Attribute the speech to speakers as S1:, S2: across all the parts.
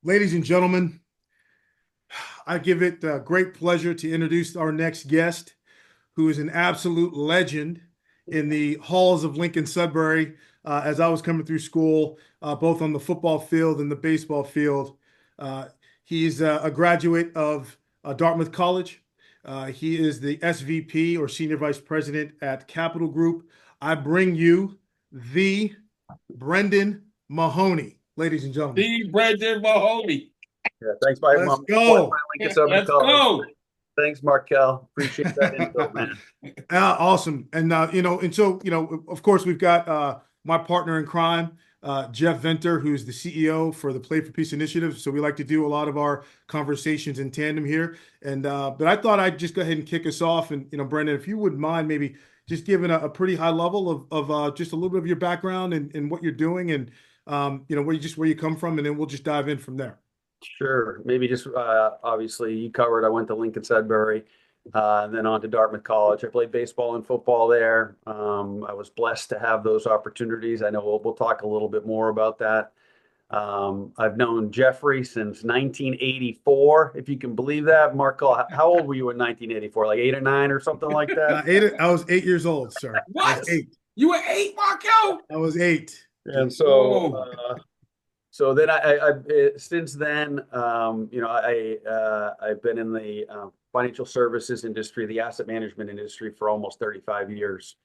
S1: Ladies and gentlemen, I give it great pleasure to introduce our next guest, who is an absolute legend in the halls of Lincoln-Sudbury. As I was coming through school, both on the football field and the baseball field, uh, he's a graduate of Dartmouth College. He is the SVP or Senior Vice President at Capital Group. I bring you the Brendan Mahoney, ladies and gentlemen.
S2: The Brendan Mahoney.
S3: Yeah, thanks, my
S1: Let's
S3: mom.
S1: go.
S3: Lincoln-Sudbury
S2: Let's
S3: College.
S2: go.
S3: Thanks, Markel. Appreciate that info, man.
S1: Awesome. And of course, we've got my partner in crime, Jeff Venter, who's the CEO for the Play for Peace Initiative. So we like to do a lot of our conversations in tandem here. And but I thought I'd just go ahead and kick us off. And Brendan, if you wouldn't mind, maybe just giving a pretty high level of just a little bit of your background and what you're doing, and where you come from, and then we'll just dive in from there.
S3: Sure. Maybe just obviously you covered. I went to Lincoln-Sudbury, and then on to Dartmouth College. I played baseball and football there. I was blessed to have those opportunities. I know we'll talk a little bit more about that. I've known Jeffrey since 1984, if you can believe that. Markel, how old were you in 1984? Like 8 or 9 or something like that?
S1: I was 8 years old, sir. I was
S2: What?
S1: eight.
S2: You were eight, Marco?
S1: I was eight.
S3: And
S2: Whoa.
S3: so then since then, I've been in the financial services industry, the asset management industry for almost 35 years.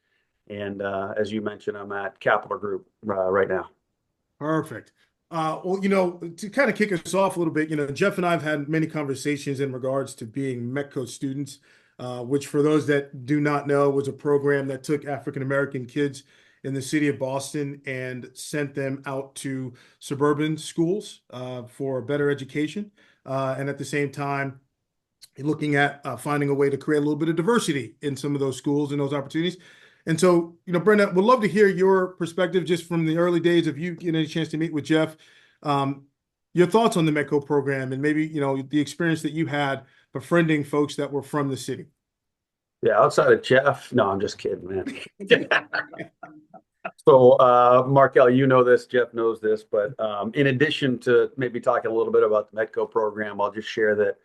S3: And as you mentioned, I'm at Capital Group right now.
S1: Perfect. Well, to kind of kick us off a little bit, Jeff and I have had many conversations in regards to being METCO students, which for those that do not know was a program that took African American kids in the city of Boston and sent them out to suburban schools for a better education. And at the same time, looking at finding a way to create a little bit of diversity in some of those schools and those opportunities. And so, Brenda, would love to hear your perspective just from the early days of you getting a chance to meet with Jeff. Your thoughts on the METCO program and maybe, the experience that you had befriending folks that were from the city.
S3: Yeah, outside of Jeff, no, I'm just kidding, man. So, Markel, you know this, Jeff knows this, but in addition to maybe talking a little bit about the METCO program, I'll just share that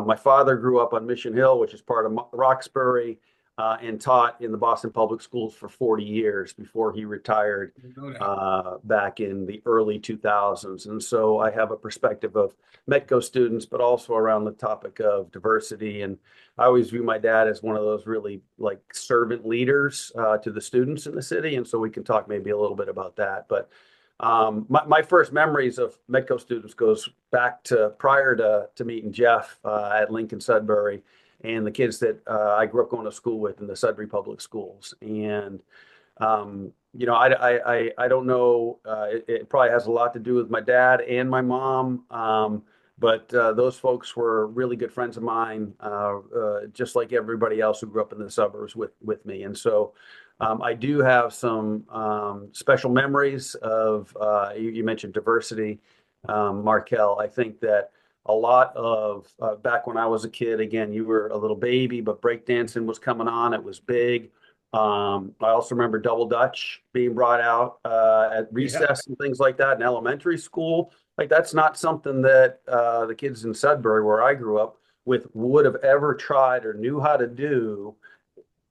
S3: my father grew up on Mission Hill, which is part of Roxbury, and taught in the Boston Public Schools for 40 years before he retired back in the early 2000s. And so I have a perspective of METCO students, but also around the topic of diversity. And I always view my dad as one of those really like servant leaders to the students in the city. And so we can talk maybe a little bit about that. But my first memories of METCO students goes back to prior to meeting Jeff at Lincoln-Sudbury and the kids that I grew up going to school with in the Sudbury Public Schools. And, I don't know, it probably has a lot to do with my dad and my mom. But those folks were really good friends of mine, just like everybody else who grew up in the suburbs with me. And so I do have some special memories of, you mentioned diversity, Markel. I think that a lot of back when I was a kid, again, you were a little baby, but breakdancing was coming on. It was big. I also remember double Dutch being brought out at recess and things like that in elementary school. Like that's not something that the kids in Sudbury, where I grew up with, would have ever tried or knew how to do,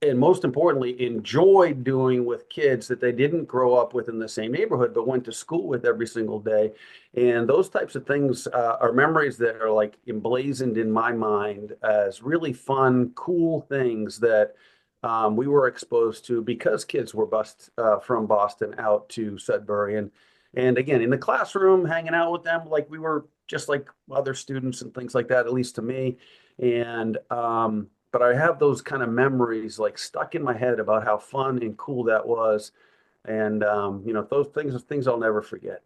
S3: and most importantly, enjoyed doing with kids that they didn't grow up with in the same neighborhood, but went to school with every single day. And those types of things are memories that are like emblazoned in my mind as really fun, cool things that we were exposed to because kids were bused from Boston out to Sudbury. And again, in the classroom, hanging out with them, like we were just like other students and things like that, at least to me. And but I have those kind of memories like stuck in my head about how fun and cool that was. And those things I'll never forget.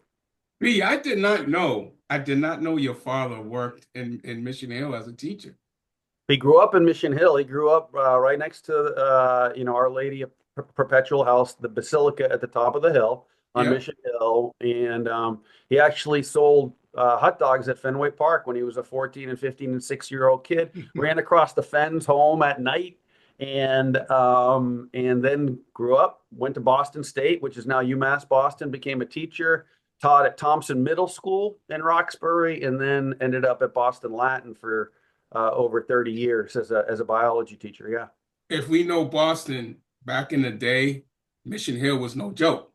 S2: B, I did not know. I did not know your father worked in Mission Hill as a teacher.
S3: He grew up in Mission Hill. He grew up right next to Our Lady of Perpetual House, the Basilica at the top of the hill on
S2: Yep.
S3: Mission Hill. And he actually sold hot dogs at Fenway Park when he was a 14 and 15 and 6-year-old kid. Ran across the fens home at night, and then grew up. Went to Boston State, which is now UMass Boston. Became a teacher. taught at Thompson Middle School in Roxbury, and then ended up at Boston Latin for over 30 years as a biology teacher. Yeah,
S2: If we know Boston back in the day, Mission Hill was no joke.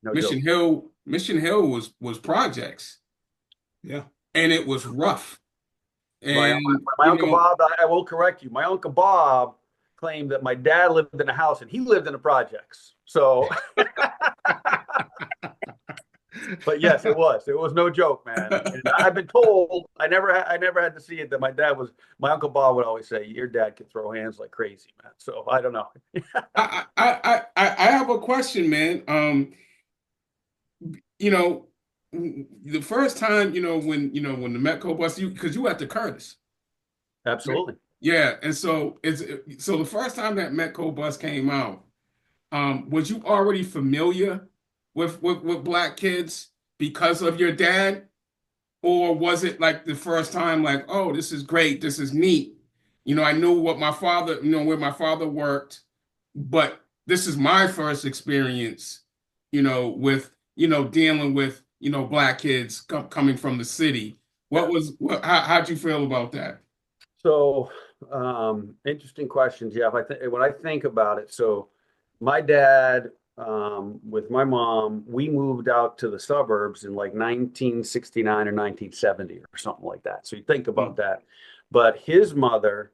S3: no joke.
S2: Mission Hill was projects,
S1: Yeah.
S2: and it was rough.
S3: My,
S2: And
S3: my Uncle Bob, I will correct you. My Uncle Bob claimed that my dad lived in a house and he lived in the projects. So, but yes, it was. It was no joke, man. And I've been told I never had to see it that my Uncle Bob would always say, "Your dad can throw hands like crazy, man." So I don't know.
S2: I have a question, man. You know, the first time, when the Metco bus, because you were at the Curtis.
S3: Absolutely.
S2: Yeah, and so the first time that Metco bus came out, was you already familiar with black kids because of your dad? Or was it like the first time, like, oh, this is great, this is neat. I knew what my father, where my father worked, but this is my first experience, with, dealing with, black kids coming from the city. How'd you feel about that?
S3: So, interesting question, Jeff. When I think about it, so my dad, with my mom, we moved out to the suburbs in like 1969 or 1970 or something like that. So you think about that. But his mother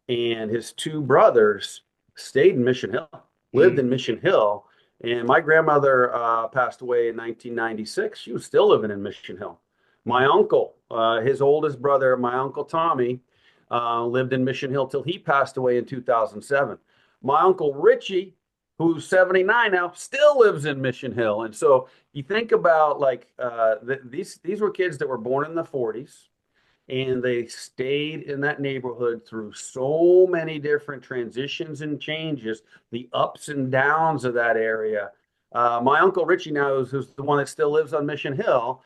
S3: and his two brothers stayed in Mission Hill, lived in Mission Hill. And my grandmother passed away in 1996. She was still living in Mission Hill. My uncle, his oldest brother, my Uncle Tommy, lived in Mission Hill till he passed away in 2007. My Uncle Richie, who's 79 now, still lives in Mission Hill. And so you think about like these were kids that were born in the 40s, and they stayed in that neighborhood through so many different transitions and changes, the ups and downs of that area. My Uncle Richie now, who's the one that still lives on Mission Hill,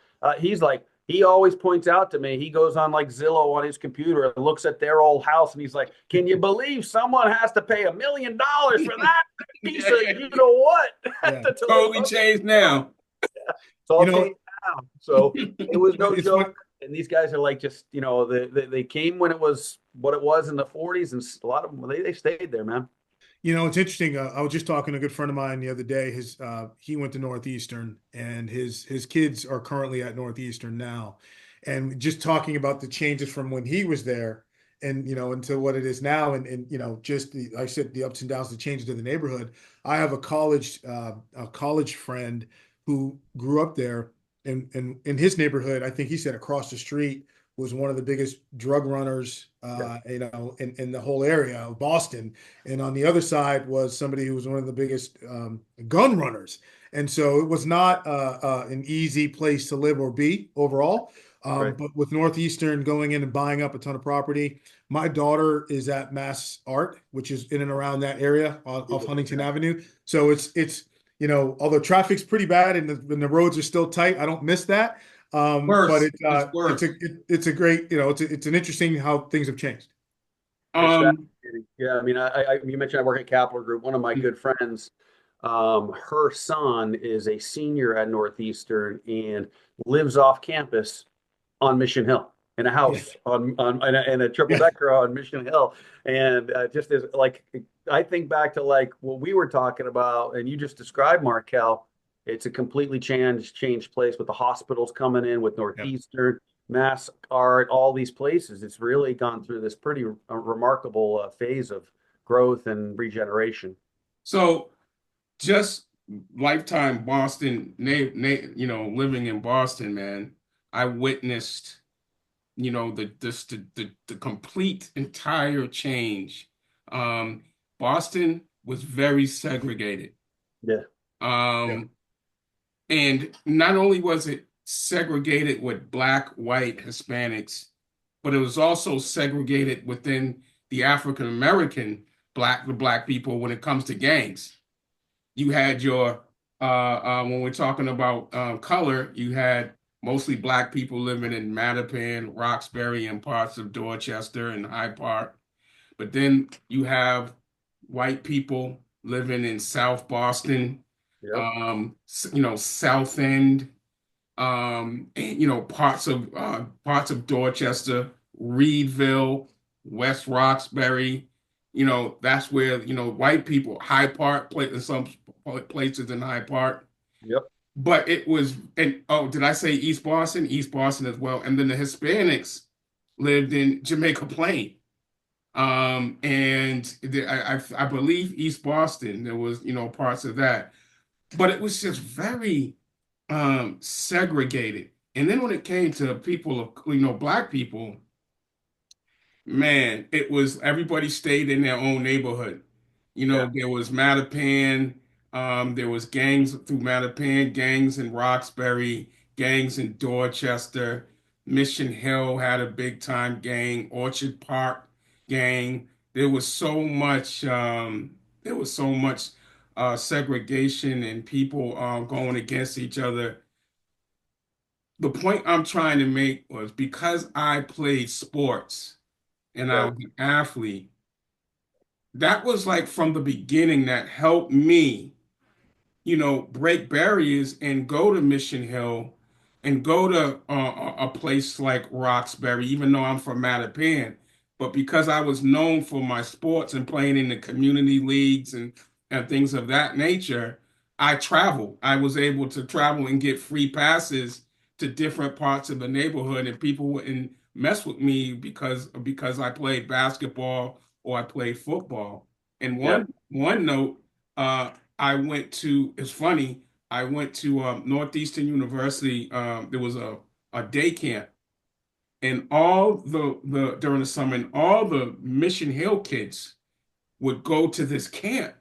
S3: he always points out to me, he goes on like Zillow on his computer and looks at their old house, and he's like, can you believe someone has to pay $1 million for that piece of, you know what?
S1: Yeah.
S2: Totally changed now.
S3: It's all changed now. So it was no joke. And these guys are like, just, they came when it was what it was in the 40s, and a lot of them, they stayed there, man.
S1: It's interesting. I was just talking to a good friend of mine the other day. He went to Northeastern, and his kids are currently at Northeastern now. And just talking about the changes from when he was there, and into what it is now, and just I said the ups and downs, the changes in the neighborhood. I have a college friend who grew up there, and in his neighborhood, I think he said across the street was one of the biggest drug runners, in the whole area of Boston. And on the other side was somebody who was one of the biggest gun runners. And so it was not an easy place to live or be overall.
S3: Right.
S1: But with Northeastern going in and buying up a ton of property, my daughter is at Mass Art, which is in and around that area of Huntington Avenue. So it's although traffic's pretty bad and the roads are still tight, I don't miss that. But it's a great, it's an interesting how things have changed.
S3: Yeah, I mean, you mentioned I work at Capital Group. One of my good friends, her son is a senior at Northeastern and lives off campus on Mission Hill in a house in a triple decker on Mission Hill. And just as like, I think back to like what we were talking about, and you just described, Markel. It's a completely changed place with the hospitals coming in, with Northeastern, Mass Art, all these places. It's really gone through this pretty remarkable phase of growth and regeneration.
S2: So just lifetime Boston, living in Boston, man, I witnessed, the complete entire change. Boston was very segregated.
S3: Yeah.
S2: And not only was it segregated with Black, white, Hispanics, but it was also segregated within the African American the black people when it comes to gangs. You had when we're talking about color, you had mostly Black people living in Mattapan, Roxbury, and parts of Dorchester and Hyde Park. But then you have white people living in South Boston, South End, and parts of Dorchester, Reedville, West Roxbury. That's where white people, Hyde Park, play in some places in Hyde Park.
S3: Yep.
S2: But it was, and oh, did I say East Boston? East Boston as well. And then the Hispanics lived in Jamaica Plain. I believe East Boston, there was, parts of that. But it was just very segregated. And then when it came to people of, black people, man, it was everybody stayed in their own neighborhood.
S3: Yeah.
S2: There was Mattapan, there was gangs through Mattapan, gangs in Roxbury, gangs in Dorchester. Mission Hill had a big time gang, Orchard Park gang. There was so much segregation and people going against each other. The point I'm trying to make was because I played sports and I
S3: Yeah.
S2: was an athlete, that was like from the beginning that helped me, break barriers and go to Mission Hill and go to a place like Roxbury, even though I'm from Mattapan. But because I was known for my sports and playing in the community leagues and things of that nature, I traveled. I was able to travel and get free passes to different parts of the neighborhood, and people wouldn't mess with me because I played basketball or I played football. And
S3: Yeah.
S2: one note, I went to, it's funny, I went to Northeastern University. There was a day camp, and all the during the summer, and all the Mission Hill kids would go to this camp.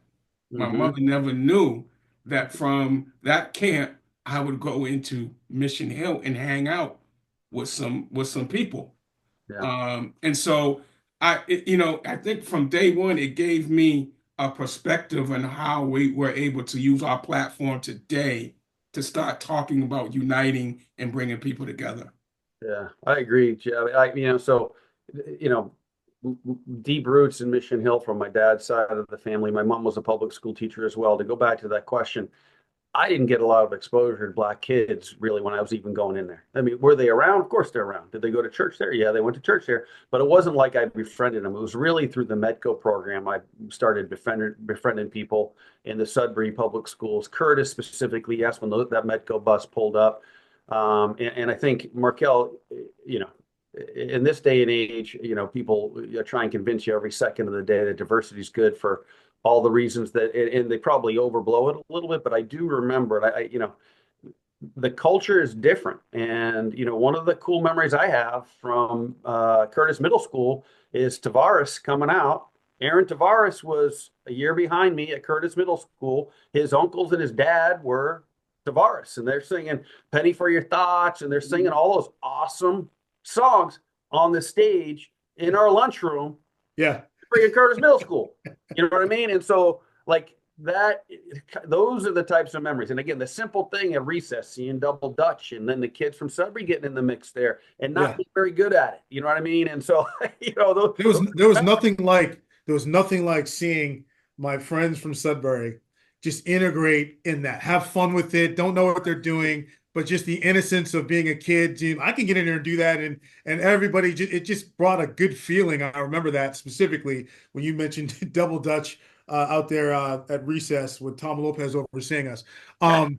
S2: My
S3: Hmm.
S2: mother never knew that from that camp, I would go into Mission Hill and hang out with some people.
S3: Yeah.
S2: And so I think from day one, it gave me a perspective on how we were able to use our platform today to start talking about uniting and bringing people together.
S3: Yeah, I agree. So, you know, deep roots in Mission Hill from my dad's side of the family. My mom was a public school teacher as well. To go back to that question, I didn't get a lot of exposure to black kids really when I was even going in there. I mean, were they around? Of course they're around. Did they go to church there? Yeah, they went to church there. But it wasn't like I befriended them. It was really through the Medco program I started befriending people in the Sudbury public schools. Curtis specifically, yes, when that Medco bus pulled up. And I think Markel, you know, in this day and age, people try and convince you every second of the day that diversity is good for all the reasons that, and they probably overblow it a little bit, but I do remember it. The culture is different. And, one of the cool memories I have from Curtis Middle School is Tavares coming out. Aaron Tavares was a year behind me at Curtis Middle School. His uncles and his dad were Tavares, and they're singing Penny for Your Thoughts, and they're singing all those awesome songs on the stage in our lunchroom.
S1: Yeah.
S3: Freaking Curtis Middle School. You know what I mean? And so, like, those are the types of memories. And again, the simple thing at recess, seeing double Dutch, and then the kids from Sudbury getting in the mix there and not being very good at it. You know what I mean? And so,
S1: there was nothing like seeing my friends from Sudbury just integrate in that, have fun with it, don't know what they're doing, but just the innocence of being a kid. I can get in there and do that, and everybody it just brought a good feeling. I remember that specifically when you mentioned double Dutch out there at recess with Tom Lopez overseeing us. I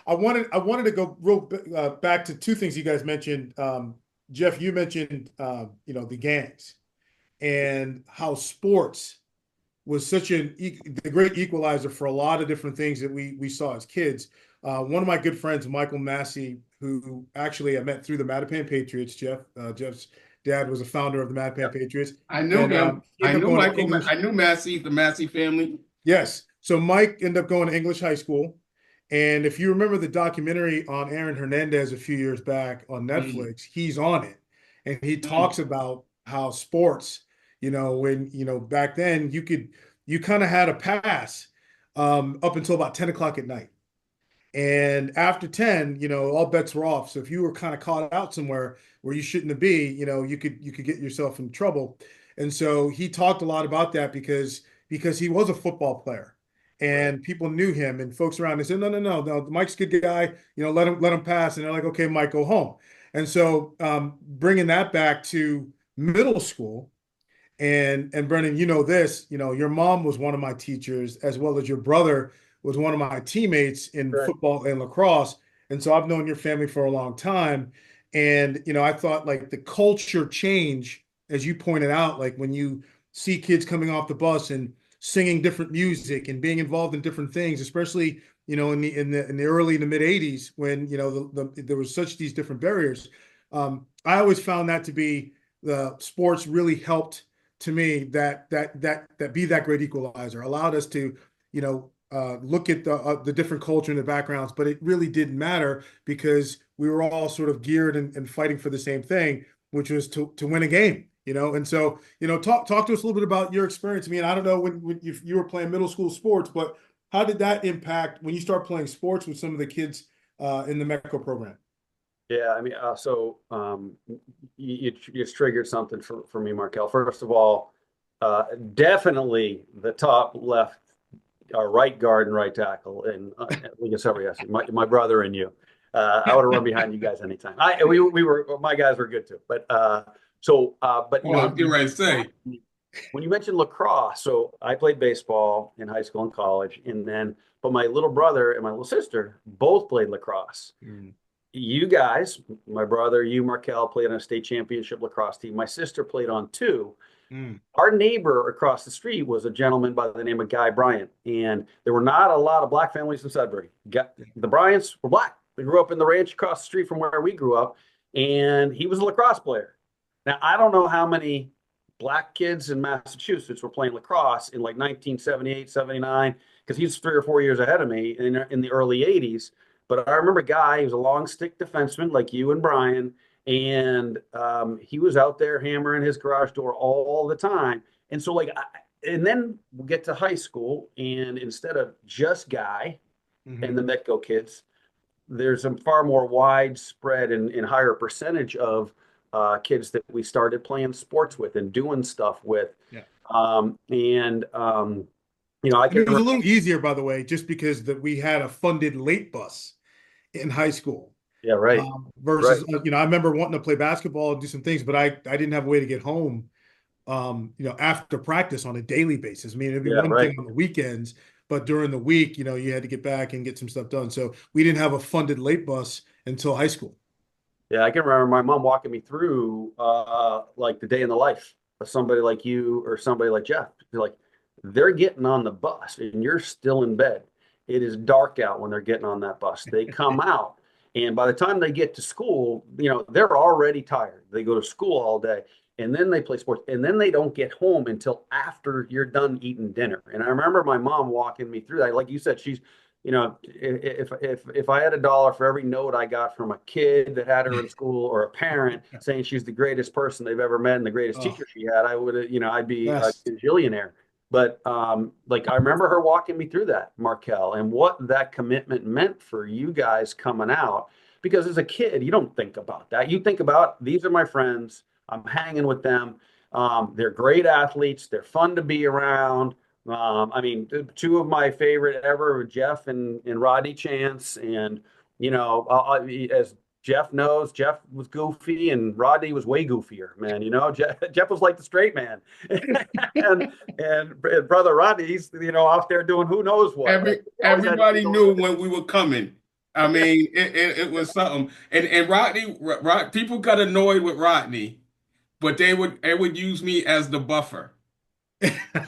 S1: wanted to go real back to two things you guys mentioned. Jeff, you mentioned the gangs and how sports was such the great equalizer for a lot of different things that we saw as kids. One of my good friends, Michael Massey, who actually I met through the Mattapan Patriots. Jeff's dad was a founder of the Mattapan Patriots.
S2: I knew him.
S1: I knew
S2: Michael. I knew Massey, the Massey family.
S1: Yes. So Mike ended up going to English high school. And if you remember the documentary on Aaron Hernandez a few years back on Netflix, he's on it. And he talks about how sports, when, back then you kind of had a pass up until about 10 o'clock at night. And after 10, all bets were off. So if you were kind of caught out somewhere where you shouldn't be, you could get yourself in trouble. And so he talked a lot about that because he was a football player. and people knew him and folks around. They said, no, no, no, no, Mike's a good guy. Let him pass. And they're like, okay, Mike, go home. And so bringing that back to middle school, and Brendan, you know this, your mom was one of my teachers, as well as your brother was one of my teammates in
S3: Right.
S1: football and lacrosse. And so I've known your family for a long time. And, I thought like the culture change, as you pointed out, like when you see kids coming off the bus and singing different music and being involved in different things, especially, in the early in the mid 80s when, there was such these different barriers. I always found that to be the sports really helped to me that be that great equalizer, allowed us to, look at the different culture and the backgrounds, but it really didn't matter because we were all sort of geared and fighting for the same thing, which was to win a game, And so, talk to us a little bit about your experience. I mean, I don't know when you were playing middle school sports, but how did that impact when you start playing sports with some of the kids in the MECO program?
S3: Yeah, I mean, you just triggered something for me, Markel. First of all, definitely the top left, right guard and right tackle, and Lincoln-Sudbury High School, my brother and you. I would have run behind you guys anytime. My guys were good too, but but
S2: Oh, I'm getting ready to say.
S3: when you mentioned lacrosse, so I played baseball in high school and college, but my little brother and my little sister both played lacrosse. You guys, my brother, you, Markel, played on a state championship lacrosse team. My sister played on two. Our neighbor across the street was a gentleman by the name of Guy Bryant, and there were not a lot of black families in Sudbury. The Bryants were black. They grew up in the ranch across the street from where we grew up, and he was a lacrosse player. Now, I don't know how many black kids in Massachusetts were playing lacrosse in like 1978, 79, because he's 3 or 4 years ahead of me in the early 80s. But I remember Guy, he was a long stick defenseman like you and Brian, and he was out there hammering his garage door all the time. And so and then we get to high school, and instead of just Guy and the Metco kids, there's a far more widespread and higher percentage of kids that we started playing sports with and doing stuff with.
S1: Yeah.
S3: I
S1: it was a little easier, by the way, just because we had a funded late bus in high school.
S3: Yeah, right.
S1: Versus, I remember wanting to play basketball and do some things, but I didn't have a way to get home, after practice on a daily basis. I mean, it'd be one thing on the weekends, but during the week, you had to get back and get some stuff done. So we didn't have a funded late bus until high school.
S3: Yeah, I can remember my mom walking me through like the day in the life of somebody like you or somebody like Jeff. They're getting on the bus and you're still in bed. It is dark out when they're getting on that bus. They come out, and by the time they get to school, they're already tired. They go to school all day, and then they play sports, and then they don't get home until after you're done eating dinner. And I remember my mom walking me through that. Like you said, she's, if I had $1 for every note I got from a kid that had her in school or a parent saying she's the greatest person they've ever met and the greatest teacher she had, I would have, I'd be a gajillionaire. But I remember her walking me through that, Markel, and what that commitment meant for you guys coming out. Because as a kid, you don't think about that. You think about, these are my friends. I'm hanging with them. They're great athletes. They're fun to be around. Two of my favorite ever were Jeff and Rodney Chance. And, as Jeff knows, Jeff was goofy and Rodney was way goofier, man. Jeff was like the straight man. and brother Rodney, he's, out there doing who knows what.
S2: Everybody knew when we were coming. I mean, it was something. And Rodney, people got annoyed with Rodney, but they would use me as the buffer.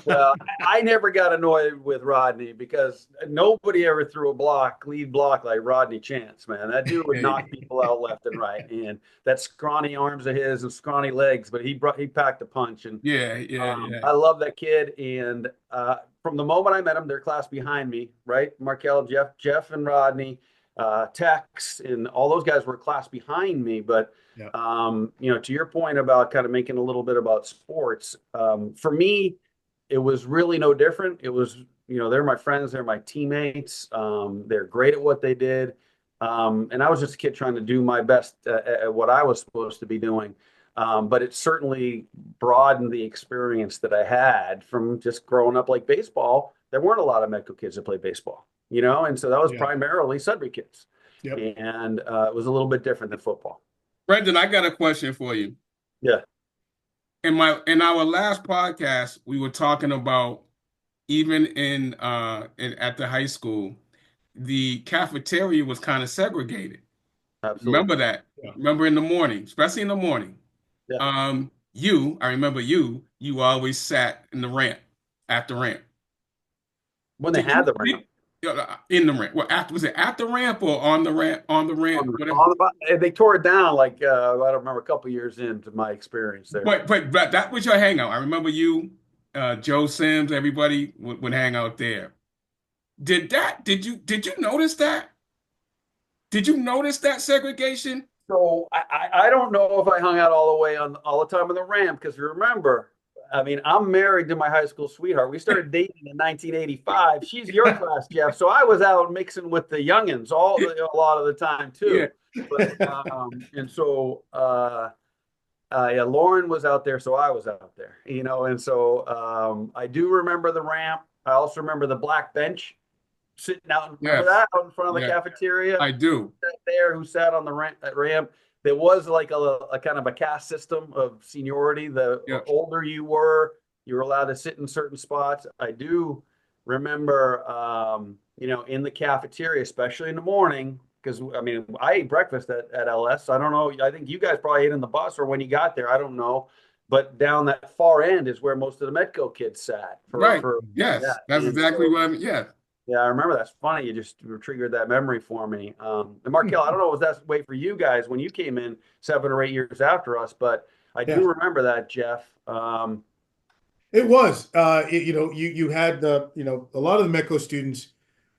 S3: Well, I never got annoyed with Rodney because nobody ever threw a lead block like Rodney Chance, man. That dude would knock people out left and right, and that scrawny arms of his and scrawny legs, but he packed a punch. And I love that kid. And from the moment I met him, their class behind me, right? Markel, Jeff, and Rodney, Tex, and all those guys were a class behind me. But to your point about kind of making a little bit about sports, for me, it was really no different. It was, they're my friends, they're my teammates. They're great at what they did. And I was just a kid trying to do my best at what I was supposed to be doing. But it certainly broadened the experience that I had from just growing up like baseball. There weren't a lot of Metco kids that played baseball, and so that was
S1: Yeah.
S3: primarily Sudbury kids.
S1: Yep.
S3: And it was a little bit different than football.
S2: Brendan, I got a question for you.
S3: Yeah.
S2: In our last podcast, we were talking about even at the high school, the cafeteria was kind of segregated.
S3: Absolutely.
S2: Remember that?
S1: Yeah.
S2: Remember in the morning, especially in the morning.
S3: Yeah.
S2: I remember you always sat in the ramp, at the ramp.
S3: When they
S2: Did
S3: had
S2: you
S3: the ramp.
S2: in the ramp? Well, was it at the ramp or on the ramp? On the ramp, whatever.
S3: They tore it down like I don't remember, a couple years into my experience there.
S2: But that was your hangout. I remember you, Joe Sims, everybody would hang out there. Did you notice that? Did you notice that segregation?
S3: So I don't know if I hung out all the way on all the time on the ramp, because remember, I mean, I'm married to my high school sweetheart. We started dating in 1985. She's your class, Jeff. So I was out mixing with the youngins a lot of the time
S2: Yeah.
S3: too. But, and so yeah, Lauren was out there, so I was out there, and so I do remember the ramp. I also remember the black bench sitting out. Remember
S2: Yes.
S3: that out in front of the
S2: Yeah.
S3: cafeteria?
S2: I do.
S3: There who sat on the ramp. There was like a kind of a caste system of seniority. The
S2: Yeah.
S3: older you were allowed to sit in certain spots. I do remember, in the cafeteria, especially in the morning, because I mean, I ate breakfast at LS. I don't know. I think you guys probably ate in the bus or when you got there. I don't know. But down that far end is where most of the Metco kids sat.
S2: Right. Yes.
S3: that.
S2: That's
S3: And
S2: exactly
S3: so,
S2: what I mean. Yeah.
S3: yeah, I remember. That's funny. You just triggered that memory for me. And Markel, I don't know, was that way for you guys when you came in 7 or 8 years after us, but I
S1: Yeah.
S3: do remember that, Jeff.
S1: It was, you had a lot of the Metco students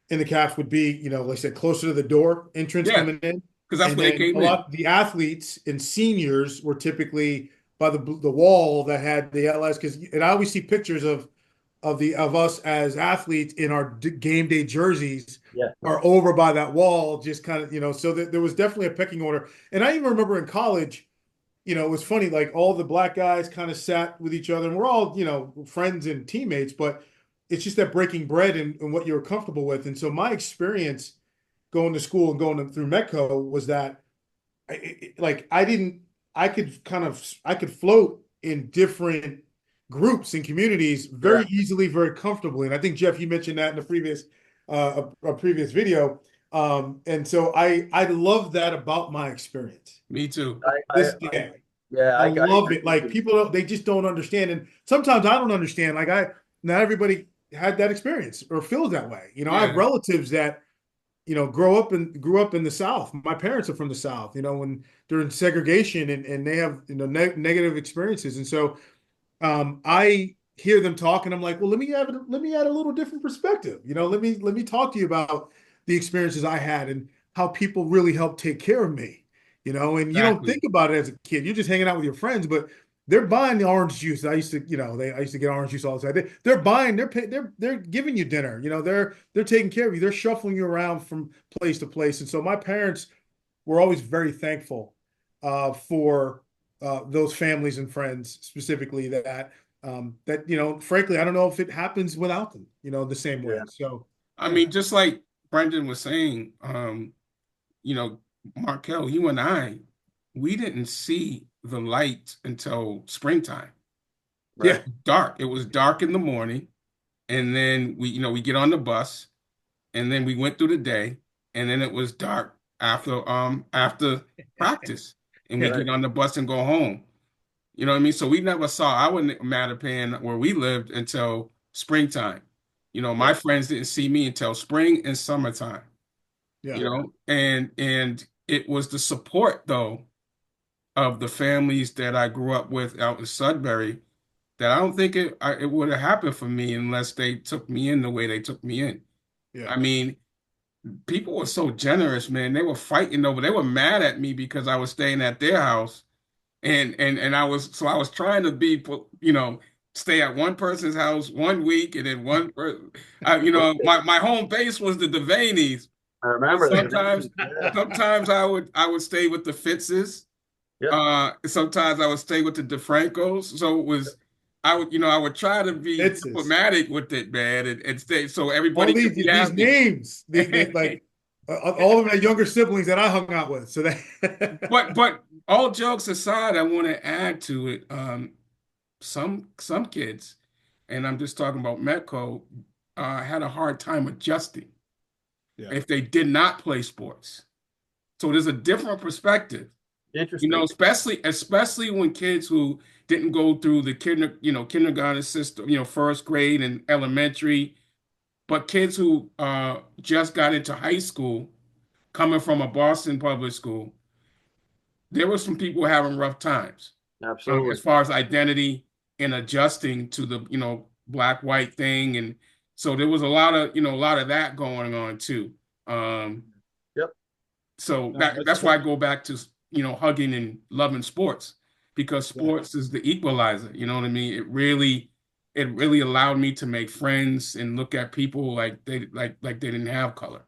S1: in the CAF would be, like I said, closer to the door entrance
S2: Yeah.
S1: coming in.
S2: Because that's
S1: And
S2: where they
S1: then
S2: came
S1: a
S2: in.
S1: lot the athletes and seniors were typically by the wall that had the LS, and I always see pictures of us as athletes in our game day jerseys
S3: Yeah.
S1: are over by that wall, just kind of, so there was definitely a pecking order. And I even remember in college, it was funny, like all the black guys kind of sat with each other, and we're all, friends and teammates, but it's just that breaking bread and what you were comfortable with. And so my experience going to school and going through Metco was that I could float in different groups and communities very easily, very comfortably. And I think, Jeff, you mentioned that in the previous a previous video. And so I love that about my experience.
S2: Me too.
S1: This day.
S3: Yeah,
S1: I love it. Like people they just don't understand. And sometimes I don't understand. Not everybody had that experience or feels that way. I have relatives that, grew up in the South. My parents are from the South, when during segregation and they have, negative experiences. And so I hear them talk and I'm like, well, let me add a little different perspective. Let me talk to you about the experiences I had and how people really helped take care of me. And you don't think about it as a kid. You're just hanging out with your friends, but they're buying the orange juice. I used to get orange juice all the time. They're giving you dinner. They're taking care of you. They're shuffling you around from place to place. And so my parents were always very thankful for those families and friends specifically that frankly, I don't know if it happens without them, the same way. So,
S2: I mean, just like Brendan was saying, Markel, you and I, we didn't see the light until springtime.
S3: Right.
S2: Yeah, dark. It was dark in the morning, and then we get on the bus, and then we went through the day, and then it was dark after practice, and we get on the bus and go home. You know what I mean? So we never saw our Mattapan where we lived until springtime. My friends didn't see me until spring and summertime.
S1: yeah.
S2: And it was the support though of the families that I grew up with out in Sudbury that I don't think it would have happened for me unless they took me in the way they took me in.
S1: Yeah.
S2: I mean, people were so generous, man. They were fighting over. They were mad at me because I was staying at their house, and I was trying to be, stay at one person's house 1 week, and then one person, my home base was the Devaney's.
S3: I remember
S2: Sometimes I would stay with the Fitzes,
S3: Yep.
S2: Sometimes I would stay with the DeFrancos. So it was, I would try to be
S1: It's
S2: diplomatic with it, man, and stay so
S1: all
S2: everybody could be
S1: these
S2: happy.
S1: names, they like all of my younger siblings that I hung out with. So that
S2: But all jokes aside, I want to add to it. Some kids, and I'm just talking about Metco, had a hard time adjusting
S1: yeah,
S2: if they did not play sports. So there's a different perspective,
S3: Interesting.
S2: especially when kids who didn't go through the kindergarten system, first grade and elementary, but kids who just got into high school, coming from a Boston public school, there were some people having rough times
S3: Absolutely.
S2: as far as identity and adjusting to the black white thing, and so there was a lot of that going on too. Um,
S3: Yep.
S2: so
S1: no,
S2: that's why I go back to hugging and loving sports, because
S1: yeah.
S2: sports is the equalizer. You know what I mean? It really allowed me to make friends and look at people like they didn't have color.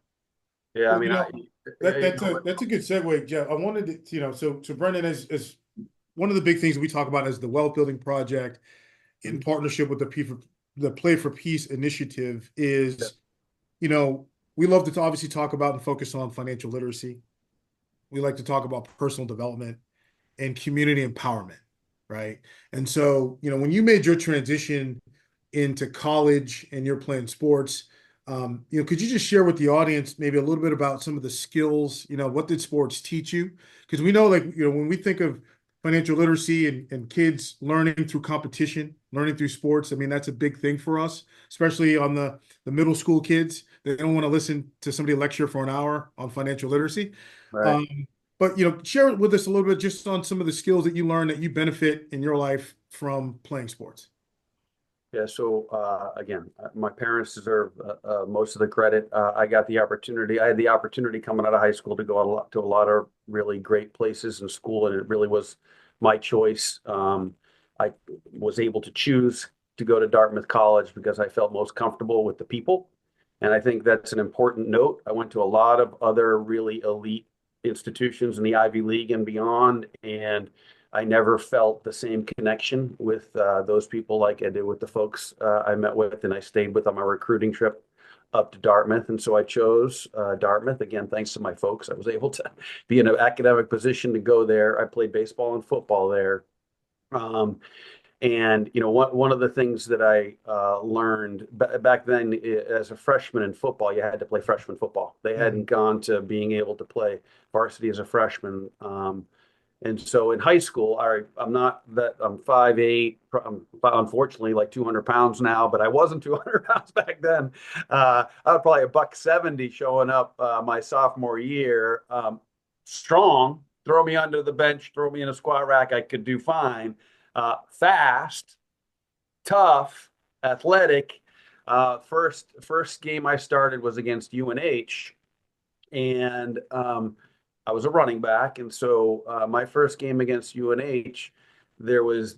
S3: Yeah. I
S1: Well,
S3: mean, you know,
S1: that's a good segue, Jeff. I wanted to, so Brendan is one of the big things we talk about as the Wealth Building Project in partnership with the Play for Peace initiative
S3: yeah,
S1: is, we love to obviously talk about and focus on financial literacy. We like to talk about personal development and community empowerment, right? And so, when you made your transition into college and you're playing sports, could you just share with the audience maybe a little bit about some of the skills, what did sports teach you? Because we know, like, when we think of financial literacy and kids learning through competition, learning through sports, I mean, that's a big thing for us, especially on the middle school kids. They don't want to listen to somebody lecture for an hour on financial literacy.
S3: right.
S1: Um, but share with us a little bit just on some of the skills that you learn that you benefit in your life from playing sports.
S3: Yeah, so again, my parents deserve most of the credit. I got the opportunity. I had the opportunity coming out of high school to go to a lot of really great places in school, and it really was my choice. I was able to choose to go to Dartmouth College because I felt most comfortable with the people, and I think that's an important note. I went to a lot of other really elite institutions in the Ivy League and beyond, and I never felt the same connection with those people like I did with the folks I met with and I stayed with on my recruiting trip up to Dartmouth. And so I chose Dartmouth. Again, thanks to my folks, I was able to be in an academic position to go there. I played baseball and football there. Um, and one of the things that I learned back then as a freshman in football, you had to play freshman football. They hadn't gone to being able to play varsity as a freshman. And so in high school, I'm 5'8", I'm unfortunately like 200 pounds now, but I wasn't 200 pounds back then. I was probably a $170 showing up my sophomore year. Strong, throw me under the bench, throw me in a squat rack, I could do fine. Fast, tough, athletic. First game I started was against UNH, and I was a running back, and so my first game against UNH, there was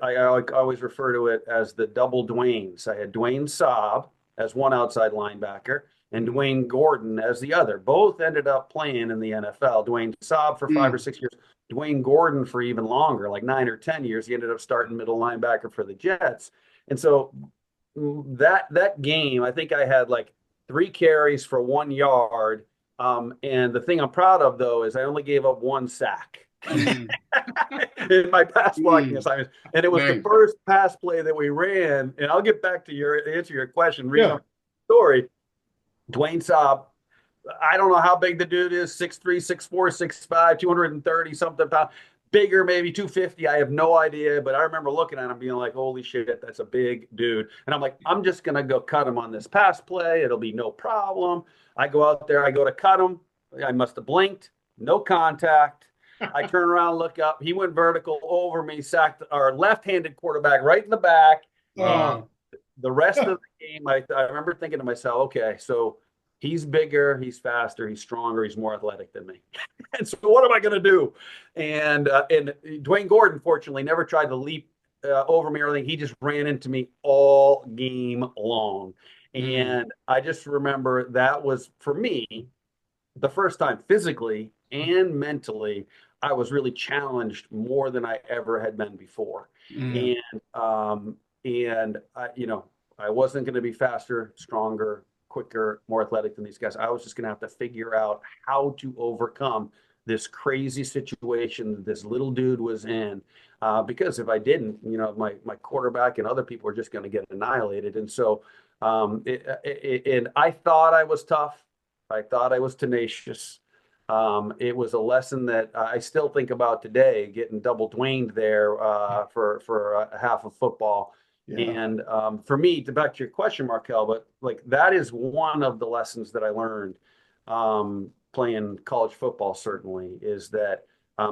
S3: I always refer to it as the double Dwaynes. I had Dwayne Saab as one outside linebacker and Dwayne Gordon as the other. Both ended up playing in the NFL. Dwayne Saab for 5 or 6 years, Dwayne Gordon for even longer, like 9 or 10 years. He ended up starting middle linebacker for the Jets. And so that game, I think I had like 3 carries for 1 yard. And the thing I'm proud of, though, is I only gave up 1 sack
S2: Mm.
S3: in my pass blocking
S2: Mm.
S3: assignments. And it was the
S2: Nice.
S3: first pass play that we ran. And I'll get back to answer your question, reading
S1: Yeah.
S3: the story. Dwayne Saab, I don't know how big the dude is, 6'3", 6'4", 6'5", 230 something pounds. Bigger, maybe 250. I have no idea, but I remember looking at him being like, holy shit, that's a big dude. And I'm like, I'm just going to go cut him on this pass play. It'll be no problem. I go out there, I go to cut him. I must have blinked, no contact. I turn around, look up. He went vertical over me, sacked our left-handed quarterback right in the back.
S2: Wow.
S3: The rest of the game, I remember thinking to myself, okay, so he's bigger, he's faster, he's stronger, he's more athletic than me. And so what am I going to do? And Dwayne Gordon, fortunately, never tried to leap over me or anything. He just ran into me all game long. And I just remember that was, for me, the first time physically and mentally I was really challenged more than I ever had been before.
S2: Mm.
S3: And I wasn't going to be faster, stronger, quicker, more athletic than these guys. I was just going to have to figure out how to overcome this crazy situation that this little dude was in. Because if I didn't, my quarterback and other people were just going to get annihilated. And so, and I thought I was tough. I thought I was tenacious. It was a lesson that I still think about today, getting double Dwayne there for a half of football.
S1: Yeah.
S3: And for me, to back to your question, Markel, but like that is one of the lessons that I learned playing college football, certainly, is that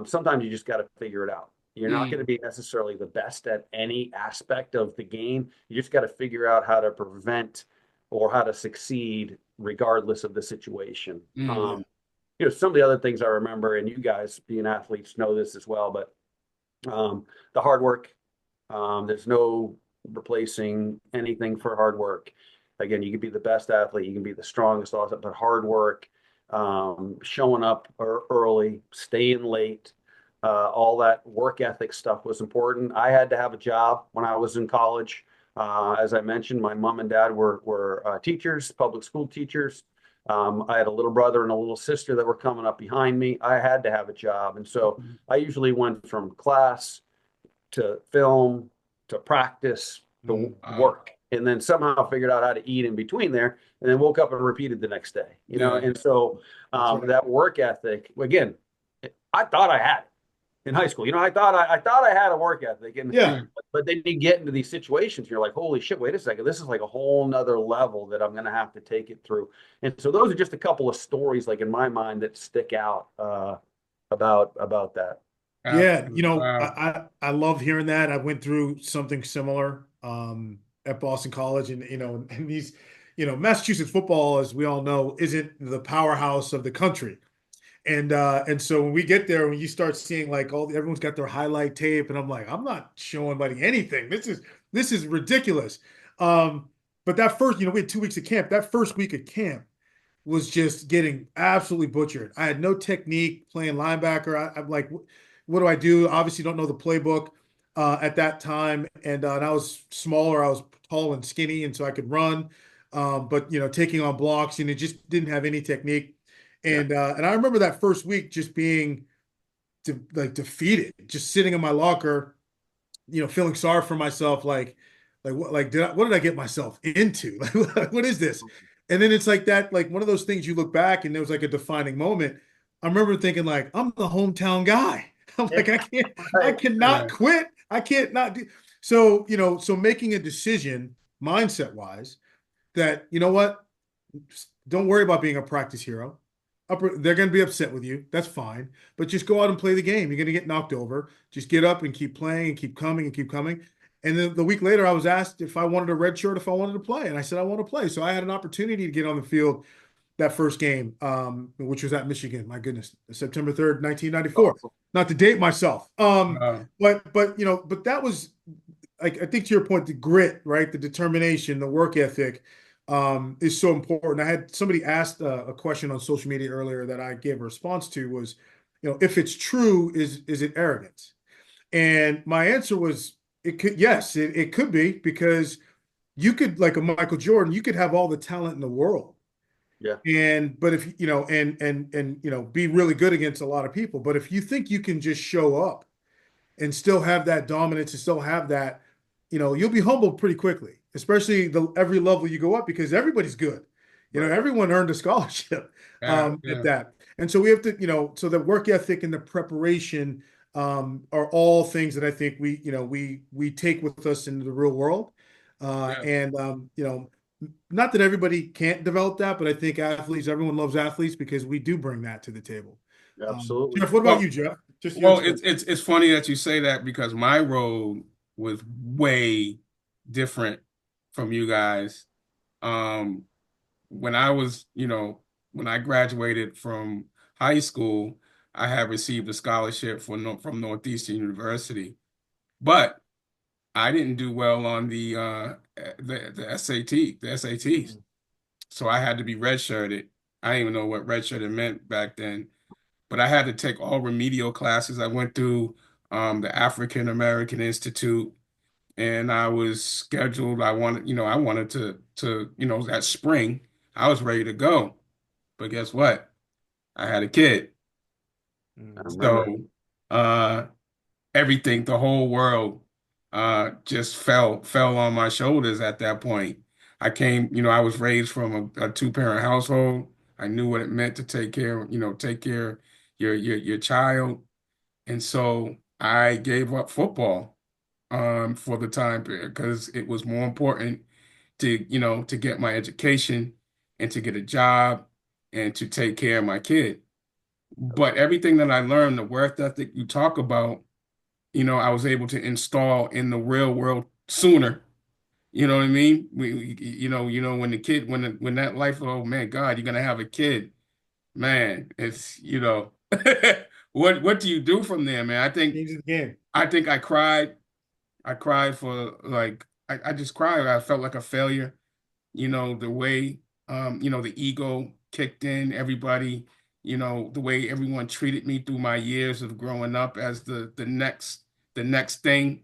S3: sometimes you just got to figure it out. You're not going to be necessarily the best at any aspect of the game. You just got to figure out how to prevent or how to succeed regardless of the situation. Some of the other things I remember, and you guys being athletes know this as well, but the hard work, there's no replacing anything for hard work. Again, you can be the best athlete, you can be the strongest, but hard work, showing up early, staying late, all that work ethic stuff was important. I had to have a job when I was in college. As I mentioned, my mom and dad were teachers, public school teachers. I had a little brother and a little sister that were coming up behind me. I had to have a job. And so I usually went from class to film to practice to work, and then somehow figured out how to eat in between there, and then woke up and repeated the next day, And so that work ethic, again, I thought I had it in high school. I thought I had a work ethic, but then you get into these situations, you're like, holy shit, wait a second, this is like a whole nother level that I'm going to have to take it through. And so those are just a couple of stories, like in my mind, that stick out about that.
S1: Yeah,
S2: Wow.
S1: I love hearing that. I went through something similar at Boston College, and and these, Massachusetts football, as we all know, isn't the powerhouse of the country. And so when we get there, when you start seeing like everyone's got their highlight tape, and I'm like, I'm not showing anybody anything. This is ridiculous. But that first, we had 2 weeks of camp. That first week of camp was just getting absolutely butchered. I had no technique playing linebacker. I'm like, what do I do? Obviously, don't know the playbook at that time, and I was smaller. I was tall and skinny, and so I could run. But taking on blocks, just didn't have any technique. And I remember that first week just being defeated, just sitting in my locker, feeling sorry for myself, what did I get myself into? Like, what is this? And then it's like that, like one of those things you look back and there was like a defining moment. I remember thinking like, I'm the hometown guy. I'm like, I cannot quit. I can't not do. So, so making a decision mindset wise that, you know what, don't worry about being a practice hero. They're going to be upset with you. That's fine. But just go out and play the game. You're going to get knocked over. Just get up and keep playing and keep coming and keep coming. And then the week later, I was asked if I wanted a red shirt, if I wanted to play. And I said, I want to play. So I had an opportunity to get on the field that first game, which was at Michigan. My goodness, September 3rd, 1994.
S3: Awesome.
S1: Not to date myself.
S2: Wow.
S1: But that was, like, I think to your point, the grit, right? The determination, the work ethic, is so important. I had somebody asked a question on social media earlier that I gave a response to was, if it's true, is it arrogance? And my answer was, yes, it could be, because you could, like a Michael Jordan, you could have all the talent in the world.
S3: Yeah.
S1: But if, be really good against a lot of people. But if you think you can just show up and still have that dominance and still have that, you'll be humbled pretty quickly, especially every level you go up, because everybody's good.
S3: Right.
S1: Everyone earned a scholarship
S2: Yeah.
S1: at that. And so we have to, so the work ethic and the preparation are all things that I think we take with us into the real world.
S2: Yeah.
S1: And not that everybody can't develop that, but I think everyone loves athletes because we do bring that to the table.
S3: Absolutely.
S1: Jeff, what about
S2: Well,
S1: you, Jeff? Just
S2: well,
S1: your
S2: it's funny that you say that, because my road was way different from you guys. When I was, when I graduated from high school, I had received a scholarship from Northeastern University, but I didn't do well on the SATs. So I had to be redshirted. I didn't even know what redshirted meant back then. but I had to take all remedial classes. I went through the African American Institute, and I was scheduled. I wanted to, that spring, I was ready to go. But guess what? I had a kid.
S3: I
S1: Mm.
S3: remember.
S2: So uh everything, the whole world just fell on my shoulders at that point. I was raised from a two-parent household. I knew what it meant to take care of your child. And so I gave up football for the time period because it was more important to get my education and to get a job and to take care of my kid. But everything that I learned, the work ethic you talk about, I was able to install in the real world sooner. You know what I mean? When the kid, when that life, oh man, God, you're gonna have a kid, man. It's what do you do from there, man?
S1: Changes the game.
S2: I think I cried. I cried for like I just cried. I felt like a failure. The way the ego kicked in, everybody, the way everyone treated me through my years of growing up as the next thing,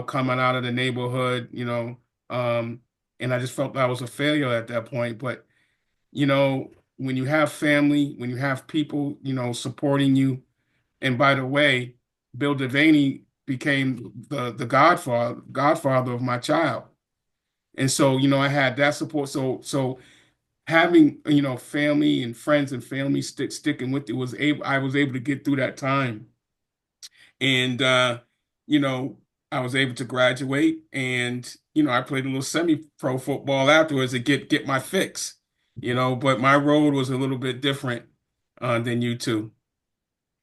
S2: coming out of the neighborhood, and I just felt I was a failure at that point. But, when you have family, when you have people, supporting you, and by the way, Bill Devaney became the godfather of my child. And so, I had that support. So having, family and friends and family sticking with it I was able to get through that time. And you know, I was able to graduate, and I played a little semi-pro football afterwards to get my fix. But my road was a little bit different than you two.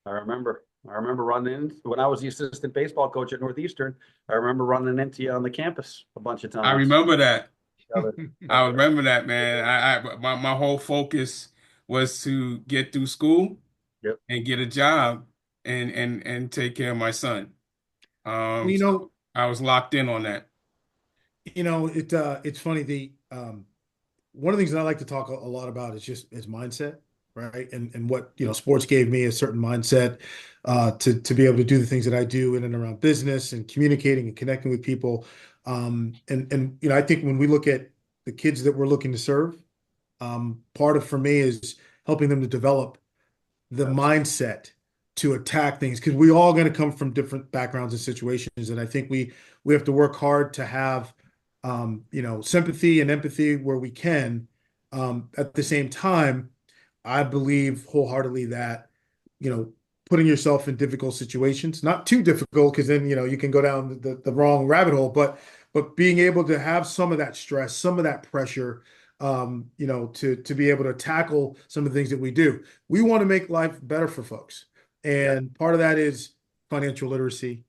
S3: I remember. I remember running in when I was the assistant baseball coach at Northeastern. I remember running into you on the campus a bunch of
S2: I
S3: times.
S2: remember that.
S3: Yeah,
S2: I remember that, man. My whole focus was to get through school
S3: yep.
S2: and get a job and take care of my son.
S1: Well,
S2: So I was locked in on that.
S1: it's funny. The one of the things that I like to talk a lot about is mindset, right? And what, sports gave me a certain mindset to be able to do the things that I do in and around business and communicating and connecting with people. And I think when we look at the kids that we're looking to serve, part of for me is helping them to develop the mindset to attack things because we all going to come from different backgrounds and situations, and I think we have to work hard to have sympathy and empathy where we can. At the same time, I believe wholeheartedly that you know putting yourself in difficult situations, not too difficult because then you can go down the wrong rabbit hole, but being able to have some of that stress, some of that pressure, to be able to tackle some of the things that we do. We want to make life better for folks. And part of that is financial literacy.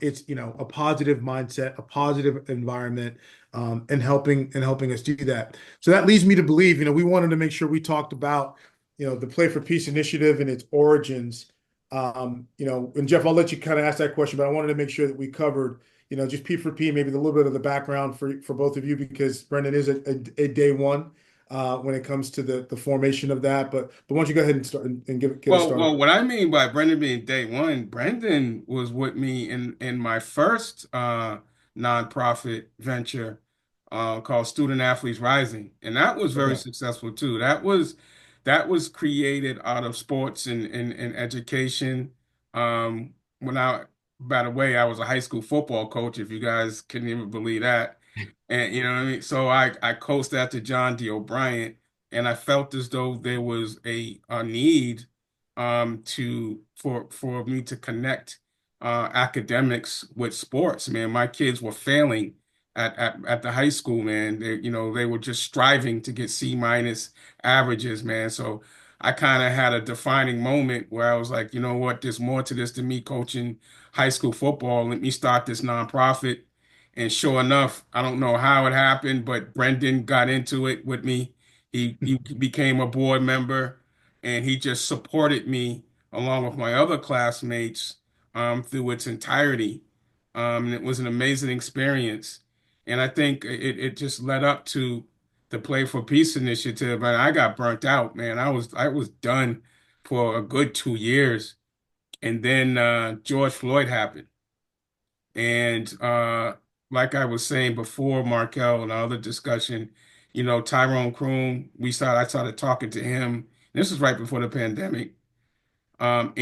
S1: It's, a positive mindset, a positive environment, and helping us do that. So that leads me to believe, we wanted to make sure we talked about, the Play for Peace initiative and its origins. And Jeff, I'll let you kind of ask that question, but I wanted to make sure that we covered, just P for P, maybe a little bit of the background for both of you, because Brendan is a day one when it comes to the formation of that. But why don't you go ahead and start and get us started?
S2: Well, what I mean by Brendan being day one, Brendan was with me in my first nonprofit venture called Student Athletes Rising, and that was very
S1: Okay.
S2: successful too. That was created out of sports and education. When I, by the way, I was a high school football coach, if you guys can even believe that. And you know what I mean? So I coached after John D. O'Brien, and I felt as though there was a need for me to connect academics with sports. Man, my kids were failing at the high school, man. They were just striving to get C- averages, man. So I kind of had a defining moment where I was like, you know what, there's more to this than me coaching high school football. Let me start this nonprofit. And sure enough, I don't know how it happened, but Brendan got into it with me. He became a board member, and he just supported me along with my other classmates through its entirety. And it was an amazing experience. And I think it just led up to the Play for Peace initiative. And I got burnt out, man. I was done for a good 2 years. And then George Floyd happened. And like I was saying before, Markel and the other discussion, Tyrone Kroon, I started talking to him. This was right before the pandemic. And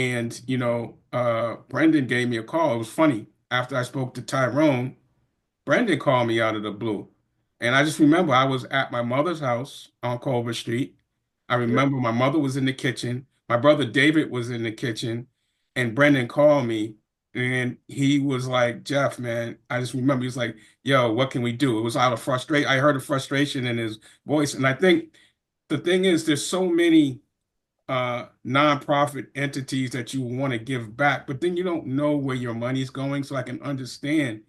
S2: Brendan gave me a call. It was funny. After I spoke to Tyrone, Brendan called me out of the blue. And I just remember I was at my mother's house on Culver Street. I
S3: Yep.
S2: remember my mother was in the kitchen. My brother David was in the kitchen. And Brendan called me and he was like, Jeff, man, I just remember he was like, yo, what can we do? It was out of frustration. I heard the frustration in his voice. And I think the thing is, there's so many nonprofit entities that you want to give back, but then you don't know where your money's going. So I can understand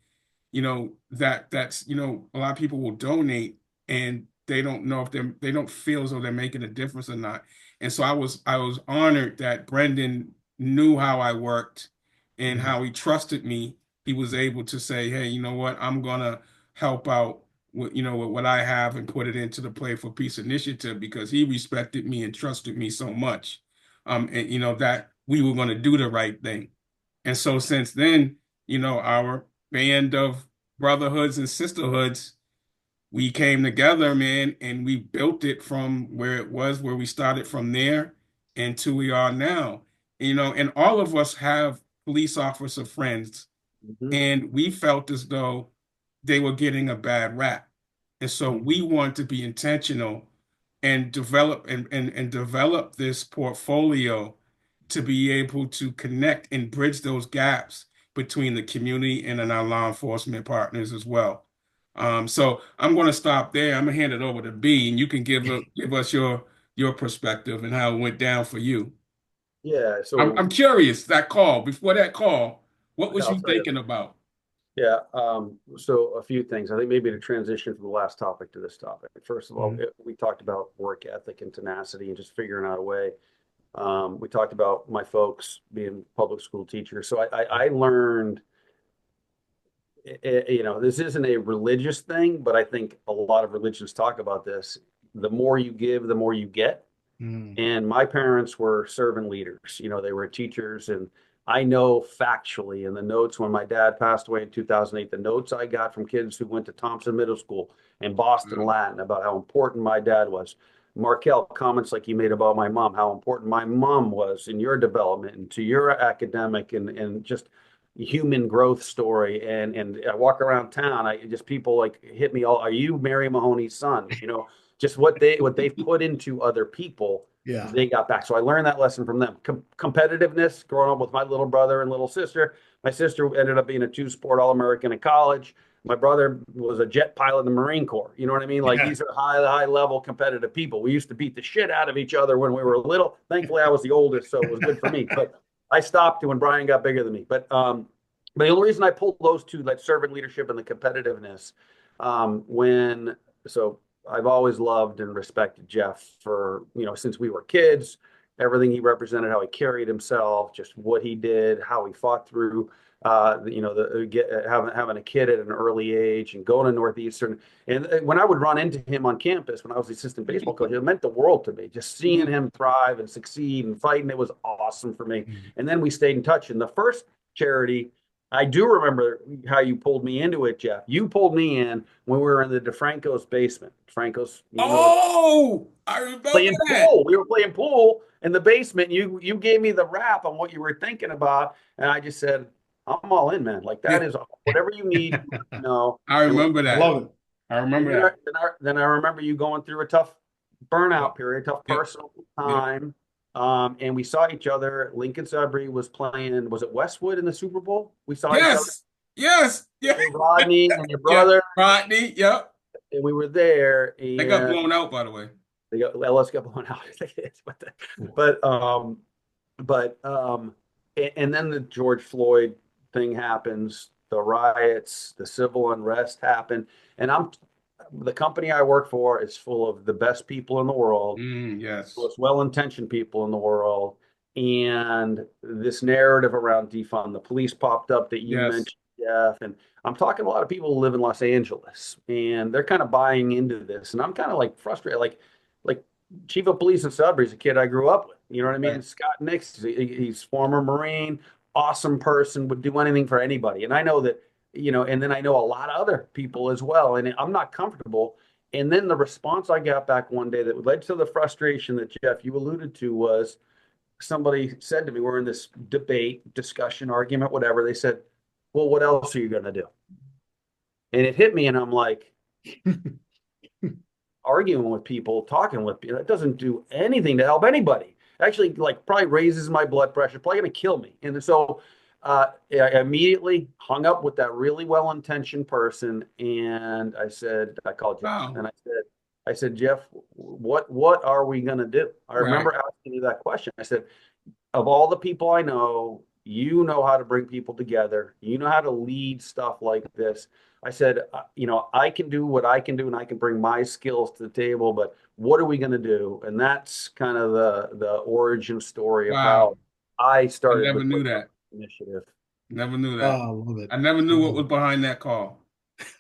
S2: that's a lot of people will donate and they don't know if they don't feel as though they're making a difference or not. And so I was honored that Brendan knew how I worked and how he trusted me. He was able to say, hey, you know what, I'm gonna help out with what I have and put it into the Play for Peace initiative because he respected me and trusted me so much. And that we were going to do the right thing. And so since then, our band of brotherhoods and sisterhoods, we came together, man, and we built it from where it was, where we started from there and to we are now. And all of us have police officer friends,
S3: Mhm.
S2: and we felt as though they were getting a bad rap. And so we want to be intentional and develop this portfolio to be able to connect and bridge those gaps between the community and then our law enforcement partners as well. So I'm going to stop there. I'm gonna hand it over to B, and you can give us your perspective and how it went down for you.
S3: Yeah.
S2: I'm
S3: So
S2: curious, that call, before that call, what was
S3: I'll
S2: you
S3: tell you.
S2: thinking about?
S3: Yeah. So a few things. I think maybe to transition from the last topic to this topic. First of all,
S1: Mhm.
S3: we talked about work ethic and tenacity and just figuring out a way. We talked about my folks being public school teachers. So I learned, this isn't a religious thing, but I think a lot of religions talk about this. The more you give, the more you get.
S1: Mhm.
S3: And my parents were servant leaders. They were teachers. And I know factually in the notes when my dad passed away in 2008, the notes I got from kids who went to Thompson Middle School and Boston
S2: Mm.
S3: Latin about how important my dad was. Markel, comments like you made about my mom, how important my mom was in your development and to your academic and just human growth story. And I walk around town, I just people like hit me all, are you Mary Mahoney's son? Just what they've put into other people,
S1: Yeah.
S3: they got back. So I learned that lesson from them. Competitiveness, growing up with my little brother and little sister. My sister ended up being a two-sport All-American in college. My brother was a jet pilot in the Marine Corps. You know what I mean? Like
S1: Yeah.
S3: these are high level competitive people. We used to beat the shit out of each other when we were little. Thankfully, I was the oldest, so it was good for me. But I stopped when Brian got bigger than me. But the only reason I pulled those two, like servant leadership and the competitiveness, when so I've always loved and respected Jeff for, since we were kids, everything he represented, how he carried himself, just what he did, how he fought through, having a kid at an early age and going to Northeastern. And when I would run into him on campus, when I was the assistant baseball coach, it meant the world to me. Just seeing him thrive and succeed and fighting, it was awesome for me.
S1: Mhm.
S3: And then we stayed in touch. And the first charity, I do remember how you pulled me into it, Jeff. You pulled me in when we were in the DeFranco's basement. DeFranco's,
S2: Oh, I remember
S3: playing
S2: that.
S3: pool. We were playing pool in the basement. You gave me the rap on what you were thinking about, and I just said, "I'm all in, man. Like that is whatever you need.
S2: I
S3: And
S2: remember
S1: I
S2: that.
S1: love it.
S2: I
S3: and
S2: remember
S3: then
S2: that.
S3: then I remember you going through a tough
S2: Yep,
S3: burnout period, tough
S2: yep,
S3: personal
S2: yep.
S3: time. And we saw each other. Lincoln-Sudbury was playing. Was it Westwood in the Super Bowl? We saw each other.
S2: Yes, yes, yeah,
S3: Rodney and your
S2: yeah.
S3: brother,
S2: Rodney, yep.
S3: and we were there.
S2: They got
S3: And
S2: blown out, by the way.
S3: let's get blown out. but um, and then the George Floyd thing happens, the riots, the civil unrest happen, and the company I work for is full of the best people in the world,
S2: Yes.
S3: most well-intentioned people in the world, and this narrative around defund the police popped up that you
S2: Yes.
S3: mentioned, Jeff, and I'm talking to a lot of people who live in Los Angeles, and they're kind of buying into this, and I'm kind of like frustrated, like chief of police in Sudbury is a kid I grew up with. You know what I mean?
S2: Right.
S3: Scott Nix, he's former Marine, awesome person, would do anything for anybody. And I know that, and then I know a lot of other people as well. And I'm not comfortable. And then the response I got back one day that led to the frustration that Jeff, you alluded to was somebody said to me, we're in this debate, discussion, argument, whatever. They said, well, what else are you going to do? And it hit me, and I'm like, arguing with people, talking with people, that doesn't do anything to help anybody. Actually, like probably raises my blood pressure, probably going to kill me. And so I immediately hung up with that really well-intentioned person, and I called Jeff,
S2: Wow.
S3: and I said, Jeff, what are we going to do? I
S2: Right.
S3: remember asking you that question. I said, of all the people I know, you know how to bring people together. You know how to lead stuff like this. I said, I can do what I can do and I can bring my skills to the table, but what are we going to do? And that's kind of the origin story of how
S2: Wow.
S3: I
S2: I
S3: started
S2: never
S3: with
S2: knew
S3: Quick
S2: that.
S3: Initiative.
S2: Never knew
S1: Oh,
S2: that.
S1: I love it.
S2: I never
S1: I
S2: knew what
S1: love
S2: was behind that call.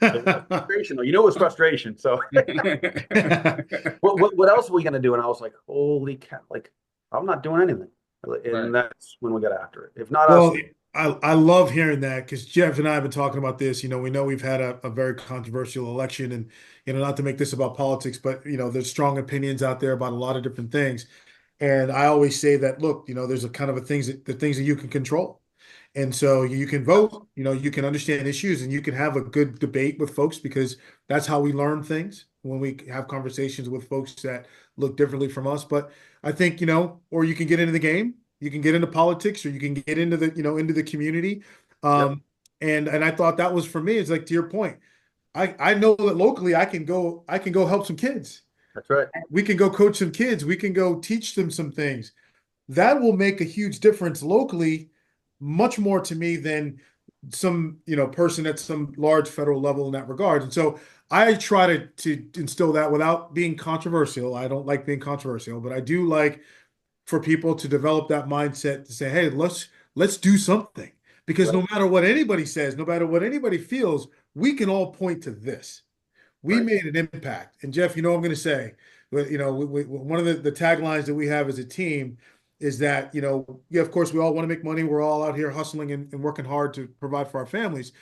S3: It was frustration, though. You know, it was frustration. So
S1: it.
S3: what else are we going to do? And I was like, holy cow, like I'm not doing anything.
S2: Right.
S3: And that's when we got after it. If not us,
S1: Well, I love hearing that because Jeff and I have been talking about this. We know we've had a very controversial election, and not to make this about politics, but there's strong opinions out there about a lot of different things. And I always say that, look, there's a kind of the things that you can control. And so you can vote, you can understand issues and you can have a good debate with folks because that's how we learn things when we have conversations with folks that look differently from us. But I think, or you can get into the game, you can get into politics, or you can get into into the community.
S3: yep,
S1: Um, and I thought that was for me, it's like to your point. I know that locally I can go help some kids.
S3: that's right.
S1: We can go coach some kids. We can go teach them some things. That will make a huge difference locally, much more to me than some, person at some large federal level in that regard. And so I try to instill that without being controversial. I don't like being controversial, but I do like for people to develop that mindset to say, hey, let's do something. Because
S3: Right,
S1: no matter what anybody says, no matter what anybody feels, we can all point to this. We
S3: right,
S1: made an impact. And Jeff, I'm going to say, one of the taglines that we have as a team is that, yeah, of course, we all want to make money. We're all out here hustling and working hard to provide for our families.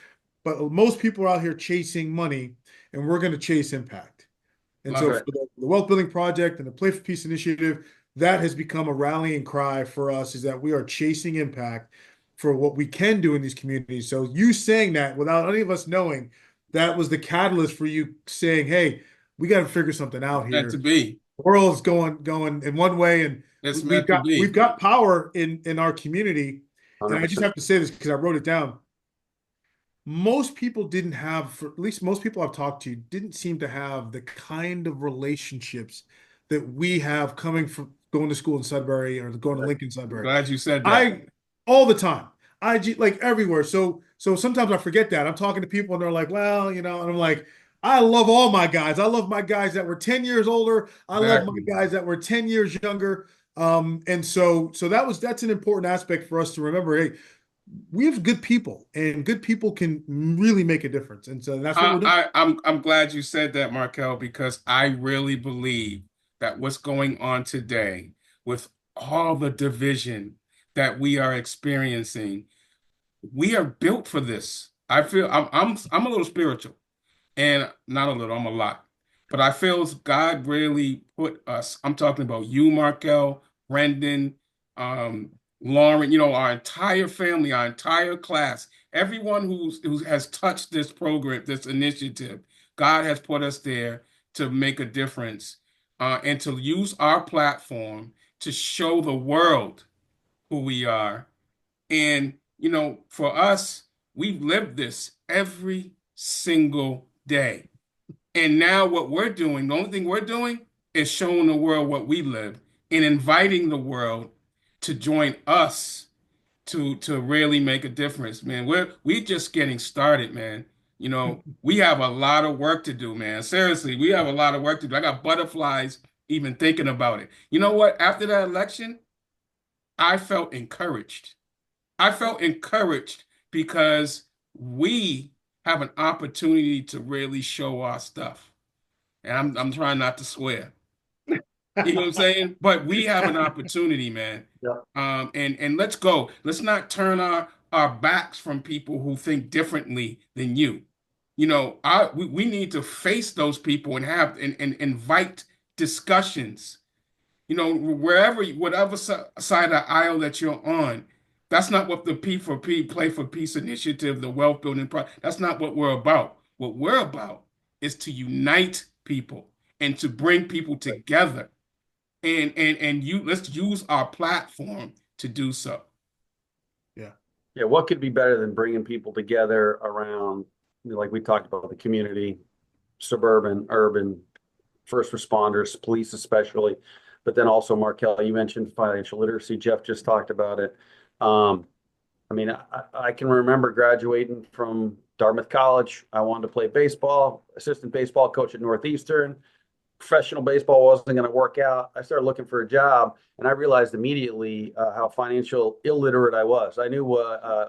S1: But most people are out here chasing money, and we're going to chase impact. And
S2: Love
S1: so
S3: that's
S2: it.
S1: for
S3: right.
S1: the Wealth Building Project and the Play for Peace initiative, that has become a rallying cry for us is that we are chasing impact for what we can do in these communities. So you saying that without any of us knowing, that was the catalyst for you saying, hey, we got to figure something out
S2: Meant to
S1: here.
S2: be.
S1: The world's going in one way, and
S2: It's
S1: we've
S2: meant to
S1: got we've
S2: be.
S1: got power in our community. And I just
S3: 100%.
S1: have to say this because I wrote it down. Most people didn't have, for at least most people I've talked to, didn't seem to have the kind of relationships that we have coming from going to school in Sudbury or going to
S3: Right.
S2: I'm
S1: Lincoln-Sudbury.
S2: glad you said that.
S1: I all the time. Like everywhere. So sometimes I forget that. I'm talking to people and they're like, well, and I'm like, I love all my guys. I love my guys that were 10 years older. I love my
S2: Exactly.
S1: guys that were 10 years younger. And so that's an important aspect for us to remember. Hey, we have good people, and good people can really make a difference. And so that's what we're doing.
S2: I'm glad you said that, Markel, because I really believe that what's going on today with all the division that we are experiencing, we are built for this. I feel I'm a little spiritual, and not a little, I'm a lot. But I feel God really put us, I'm talking about you, Markel, Brendan, um, Lauren, our entire family, our entire class, everyone who has touched this program, this initiative, God has put us there to make a difference, and to use our platform to show the world who we are. And, for us, we've lived this every single day. And now what we're doing, the only thing we're doing is showing the world what we live and inviting the world to join us to really make a difference, man. We just getting started, man. We have a lot of work to do, man. Seriously, we have a lot of work to do. I got butterflies even thinking about it. You know what? After that election, I felt encouraged. I felt encouraged because we have an opportunity to really show our stuff. And I'm trying not to swear. You know what I'm saying? But we have an opportunity, man.
S3: Yeah.
S2: And let's go. Let's not turn our backs from people who think differently than you. You know, we need to face those people and have and invite discussions. You know, whatever side of the aisle that you're on, that's not what the P for P, Play for Peace initiative, the wealth building that's not what we're about. What we're about is to unite people and to bring people together. And let's use our platform to do so.
S1: Yeah.
S3: Yeah, what could be better than bringing people together around, like we talked about, the community, suburban, urban, first responders, police especially, but then also Markel, you mentioned financial literacy. Jeff just talked about it. I mean, I can remember graduating from Dartmouth College. I wanted to play baseball, assistant baseball coach at Northeastern. Professional baseball wasn't going to work out. I started looking for a job, and I realized immediately how financial illiterate I was. I knew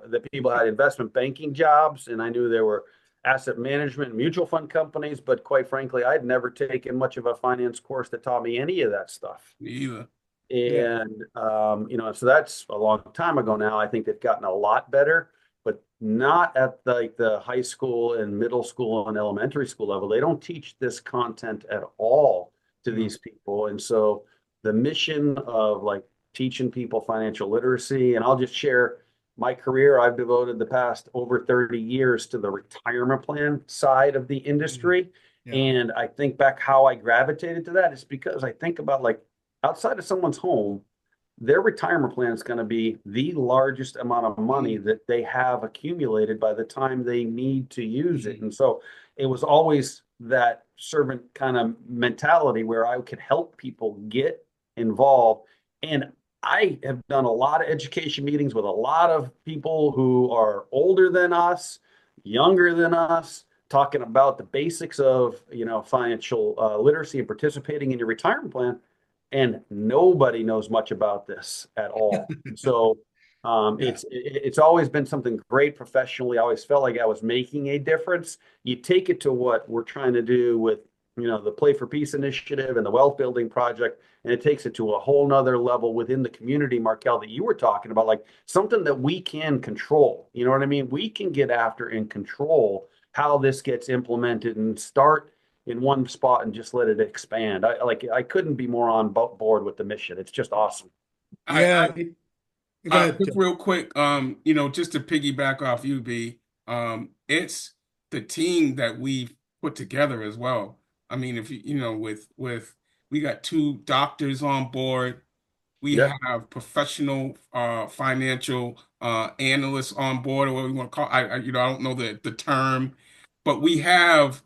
S3: that people had investment banking jobs, and I knew there were asset management and mutual fund companies, but quite frankly, I'd never taken much of a finance course that taught me any of that stuff.
S2: Me either.
S1: Yeah.
S3: And so that's a long time ago now. I think they've gotten a lot better, but not at like the high school and middle school and elementary school level. They don't teach this content at all to these people. And so the mission of like teaching people financial literacy, and I'll just share my career. I've devoted the past over 30 years to the retirement plan side of the industry.
S1: Yeah.
S3: And I think back how I gravitated to that is because I think about like outside of someone's home, their retirement plan is going to be the largest amount of money that they have accumulated by the time they need to use it. And so it was always that servant kind of mentality where I could help people get involved. And I have done a lot of education meetings with a lot of people who are older than us, younger than us, talking about the basics of, financial literacy and participating in your retirement plan. And nobody knows much about this at all. So it's always been something great professionally. I always felt like I was making a difference. You take it to what we're trying to do with, the Play for Peace initiative and the wealth building project, and it takes it to a whole nother level within the community, Markel, that you were talking about, like something that we can control. You know what I mean? We can get after and control how this gets implemented and start in one spot and just let it expand. I couldn't be more on board with the mission. It's just awesome.
S1: Yeah. Go ahead,
S2: Just
S1: Jeff.
S2: real quick, just to piggyback off you, B, it's the team that we've put together as well. I mean, if with we got two doctors on board, we
S3: Yep.
S2: have professional financial analysts on board, or what we want to call. I don't know the term, but we have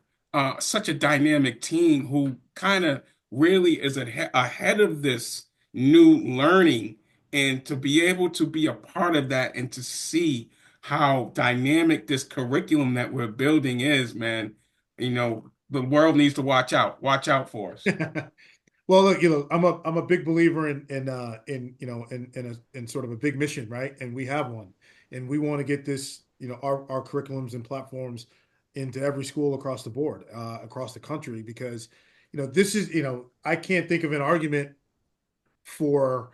S2: such a dynamic team who kind of really is ahead of this new learning, and to be able to be a part of that and to see how dynamic this curriculum that we're building is, man. The world needs to watch out for us.
S1: Well, look, I'm a big believer in sort of a big mission, right? And we have one, and we want to get this, our curriculums and platforms into every school across the board, across the country, because, this is, I can't think of an argument for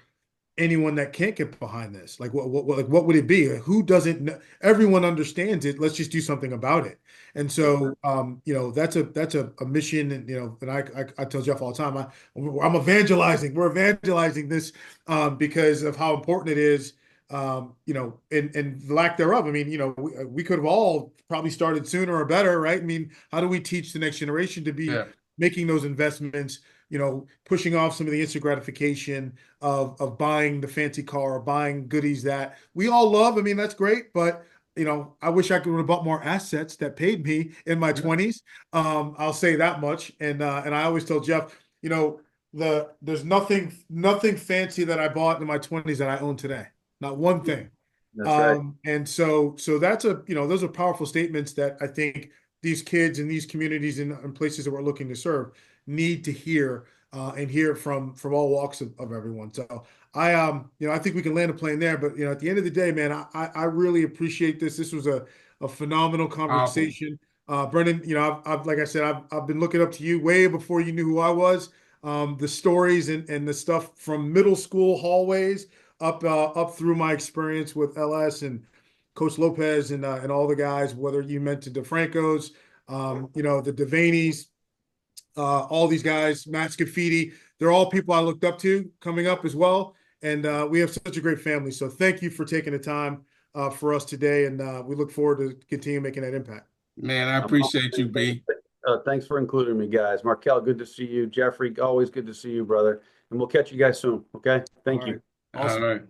S1: anyone that can't get behind this. Like what would it be? Who doesn't know? Everyone understands it. Let's just do something about it. And so that's a mission. And and I tell Jeff all the time, I'm evangelizing. We're evangelizing this because of how important it is. And lack thereof. I mean, we could have all probably started sooner or better, right? I mean, how do we teach the next generation to be making those investments? Pushing off some of the instant gratification of buying the fancy car or buying goodies that we all love. I mean, that's great, but I wish I could have bought more assets that paid me in my 20s. I'll say that much. And I always tell Jeff, there's nothing fancy that I bought in my 20s that I own today. Not one thing.
S3: That's right.
S1: And so that's those are powerful statements that I think these kids in these communities and places that we're looking to serve need to hear and hear from all walks of everyone. So I think we can land a plane there. But at the end of the day, man, I really appreciate this. This was a phenomenal conversation. Brendan, I've like I said, I've been looking up to you way before you knew who I was. the stories and the stuff from middle school hallways up through my experience with LS and Coach Lopez and all the guys, whether you mentioned DeFranco's, the Devaney's, all these guys, Matt Scafidi, they're all people I looked up to coming up as well. And we have such a great family. So thank you for taking the time for us today. And we look forward to continue making that impact.
S2: Man, I appreciate you, B.
S3: Thanks for including me, guys. Markel, good to see you. Jeffrey, always good to see you, brother. And we'll catch you guys soon. Okay. Thank you.
S1: Awesome.
S2: All right.